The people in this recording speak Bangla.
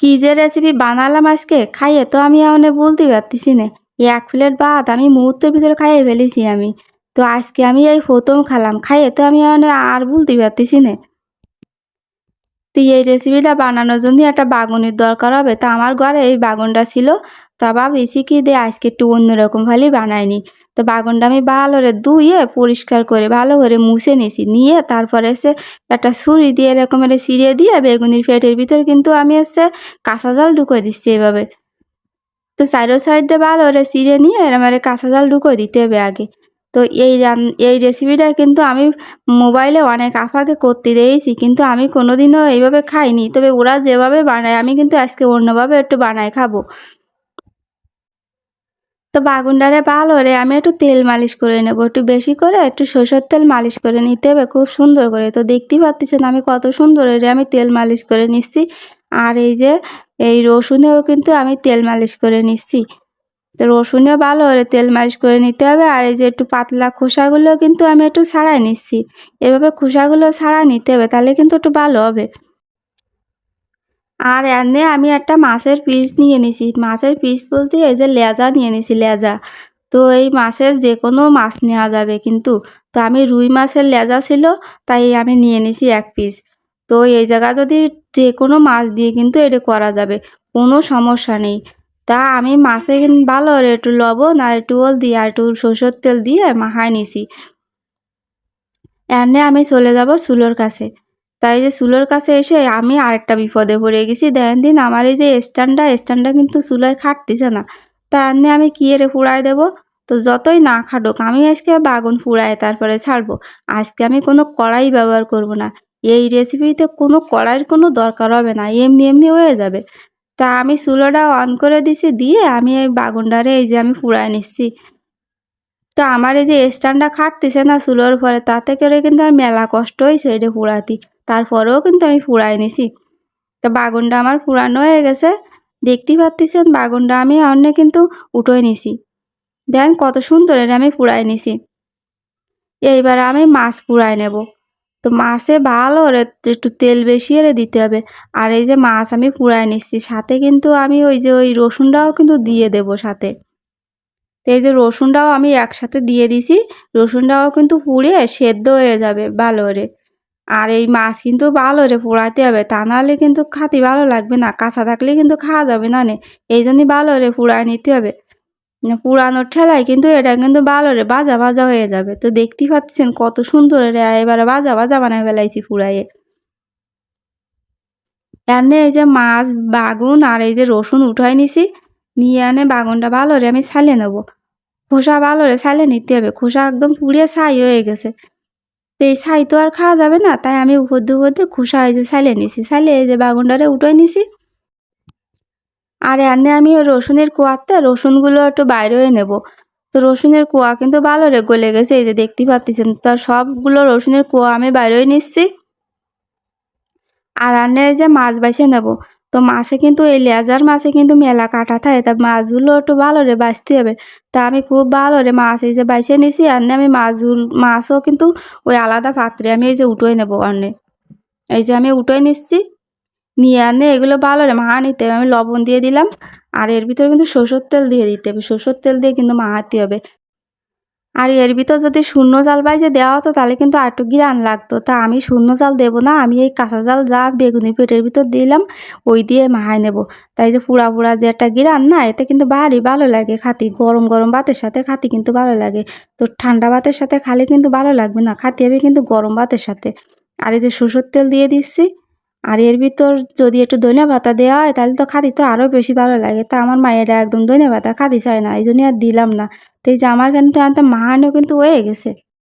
কি যে রেসিপি বানালাম আজকে খাইয়ে তো আমি এখনো বলতে পারতেছি না। এই ১ প্লেট ভাত আমি মুহূর্তের ভিতরে খাইয়ে ফেলেছি আমি। তো আজকে আমি এই ১ম খালাম। খাইয়ে তো আমি এখনো আর ভুলতে পারতেছি না। তো এই রেসিপিটা বানানোর জন্য একটা বাগুনের দরকার হবে। তো আমার ঘরে এই বাগুনটা ছিল। তা ভাবছি কি যে আজকে একটু অন্যরকম ভাবেই বানাই নি। তো বাগুনটা আমি ভালো করে ধুয়ে পরিষ্কার করে ভালো করে মুছে নিছি। নিয়ে তারপরে একটা ছুরি দিয়ে এরকম করে চিড়ে দিয়ে বেগুনের পেটের ভিতর কিন্তু আমি কাঁচা জাল ঢুকিয়ে দিচ্ছি এভাবে। তো সাইডে সাইড দিয়ে ভালো করে চিড়ে নিয়ে এরম কাঁচা জাল ঢুকিয়ে দিতে হবে আগে। তো এই রেসিপিটা কিন্তু আমি মোবাইলে অনেক আপাকে করতে দেখেছি, কিন্তু আমি কোনোদিনও এইভাবে খাইনি। তবে ওরা যেভাবে বানায় আমি কিন্তু আজকে অন্যভাবে একটু বানায় খাবো। তো বাগুনডারে ভালো করে আমি একটু তেল মালিশ করে নেব। একটু বেশি করে একটু সরষের তেল মালিশ করে নিতে হবে খুব সুন্দর করে। তো দেখতেই পাচ্ছেন আমি কত সুন্দর করে আমি তেল মালিশ করে নিচ্ছি। আর এই যে এই রসুনেও কিন্তু আমি তেল মালিশ করে নিচ্ছি। তো রসুনেও ভালো করে তেল মালিশ করে নিতে হবে। আর এই যে একটু পাতলা খোসাগুলো কিন্তু আমি একটু ছাড়াই নিচ্ছি। এভাবে খোসাগুলো ছাড়াই নিতে হবে, তাহলে কিন্তু একটু ভালো হবে। আর এনে আমি একটা মাছের পিস নিয়ে নিছি। মাছের পিস বলতে এই যে লেজা নিয়ে নিছি লেজা। তো এই মাছের যেকোনো মাছ নেওয়া যাবে কিন্তু। তো আমি রুই মাছের লেজা ছিল, তাই আমি নিয়ে নিছি ১ পিস। তো এই জায়গায় যদি যেকোনো মাছ দিয়ে কিন্তু এটা করা যাবে। কোনো সমস্যা নেই। তা আমি মাছে ভালো করে একটু লবণ আর একটু হলদি আর একটু সরষের তেল দিয়ে মাখায় নিছি। এনে আমি চলে যাব চুলোর কাছে। তাই যে চুলোর কাছে এসে আমি আরেকটা বিপদে পড়ে গেছি। দেখেন দিন আমার এই যে স্ট্যান্ডটা কিন্তু চুলায় খাটতিছে না। তা এনে আমি কি এরে পুড়ায় দেব? তো যতই না খাটুক আমি আজকে বাগুন পুড়ায় তারপরে ছাড়বো। আজকে আমি কোনো কড়াই ব্যবহার করব না। এই রেসিপিতে কোনো কড়াইয়ের কোনো দরকার হবে না। এমনি, এমনি হয়ে যাবে। তা আমি চুলাটা অন করে দিছি, দিয়ে আমি এই বাগুনটারে এই যে আমি পুড়ায় নিচ্ছি। তো আমার এই যে স্ট্যান্ডটা খাটতিছে না চুলোর উপরে, তাতে করে কিন্তু আমার মেলা কষ্ট হইছে এটা পুড়াতে। তারপরেও কিন্তু আমি পুড়ায় নিছি। তো বাগুনটা আমার পুড়ানো হয়ে গেছে। দেখতেই পারতেছেন বাগুনটা আমি অন্যে কিন্তু উঠোয় নিছি। দেখেন কত সুন্দর এটা আমি পুড়ায় নিছি। এইবার আমি মাছ পুড়ায় নেব। তো মাছে ভালো করে একটু তেল বেশি করে দিতে হবে। আর এই যে মাছ আমি পুড়ায় নিচ্ছি, সাথে কিন্তু আমি ওই যে ওই রসুনটাও কিন্তু দিয়ে দেব সাথে। তো এই যে রসুনটাও আমি একসাথে দিয়ে দিছি। রসুনটাও কিন্তু পুড়ে সেদ্ধ হয়ে যাবে ভালো করে। আর এই মাছ কিন্তু ভালো করে পোড়াইতে হবে, তা নাহলে কিন্তু খাতে ভালো লাগবে না। কাঁচা থাকলে কিন্তু খাওয়া যাবে না নে। এইজন্যই ভালো করে পুড়ায় নিতে হবে। পুড়ানোর ঠেলায় কিন্তু এটা কিন্তু ভালো করে ভাজা, ভাজা হয়ে যাবে। তো দেখতেই পাচ্ছেন কত সুন্দর করে এবারে ভাজা, ভাজা বানায় ফেলাইছি পুড়াইয়ে। এনে এই যে মাছ, বাগুন আর এই যে রসুন উঠায় নিছি। নিয়ে এনে বাগুনটা ভালো করে আমি ছাইলে নেব। খোসা ভালো করে ছাইলে নিতে হবে। খোসা একদম পুড়িয়ে ছাই হয়ে গেছে। তো এই ছাই তো আর খাওয়া যাবে না, তাই আমি উপর দিয়ে খোসা এই যে ছাইলে নিছি। ছাইলে এই যে বাগুনটারে উঠায় নিছি। আর এনে আমি ওই রসুনের কোয়াতে রসুনগুলো একটু বাইরে হয়ে নেব। তো রসুনের কোয়া কিন্তু ভালো করে গলে গেছে, এই যে দেখতেই পাচ্ছেন। তার সবগুলো রসুনের কোয়া আমি বাইরে হয়ে নিচ্ছি। আর রান্নায় এই যে মাছ বাইছে নেব। তো মাছে কিন্তু এই লেজার মাছে কিন্তু মেলা কাটা থাকে। তা মাছগুলো একটু ভালো করে বাছতে হবে। তা আমি খুব ভালো করে মাছ এই যে বাইছে নিছি। আর আমি মাছও কিন্তু ওই আলাদা পাত্রে আমি এই যে উঠোয় নেব অন্নে। এই যে আমি উঠোয় নিচ্ছি। নিয়ে আনে এগুলো ভালো করে মাখা নিতে হবে। আমি লবণ দিয়ে দিলাম। আর এর ভিতরে কিন্তু সরষের তেল দিয়ে দিতে হবে। সরষের তেল দিয়ে কিন্তু মাখাতে হবে। আর এর ভিতর যদি শূন্য জাল বাইজে দেওয়া হতো তাহলে কিন্তু আরেকটু ঘিরান লাগতো। তা আমি শূন্য জাল দেব না। আমি এই কাঁচা জাল যা বেগুনের পেটের ভিতর দিলাম ওই দিয়ে মাখায় নেব। তাই যে পুড়া, পুড়া যে একটা ঘিরান না, এতে কিন্তু ভারী ভালো লাগে খাতি। গরম, গরম ভাতের সাথে খাতি কিন্তু ভালো লাগে। তো ঠান্ডা ভাতের সাথে খালে কিন্তু ভালো লাগবে না। খাতে হবে কিন্তু গরম ভাতের সাথে। আর এই যে সরষের তেল দিয়ে দিচ্ছি। আর এর ভিতর যদি একটু ধনিয়া পাতা দেওয়া হয় তাহলে তো খাতি তো আরো বেশি ভালো লাগে। তা আমার মায়েরা একদম ধনিয়া পাতা খাতি চায় না। এইজন্য আর দিলাম না। তো এই যে আমার কিন্তু মাখানো কিন্তু হয়ে গেছে।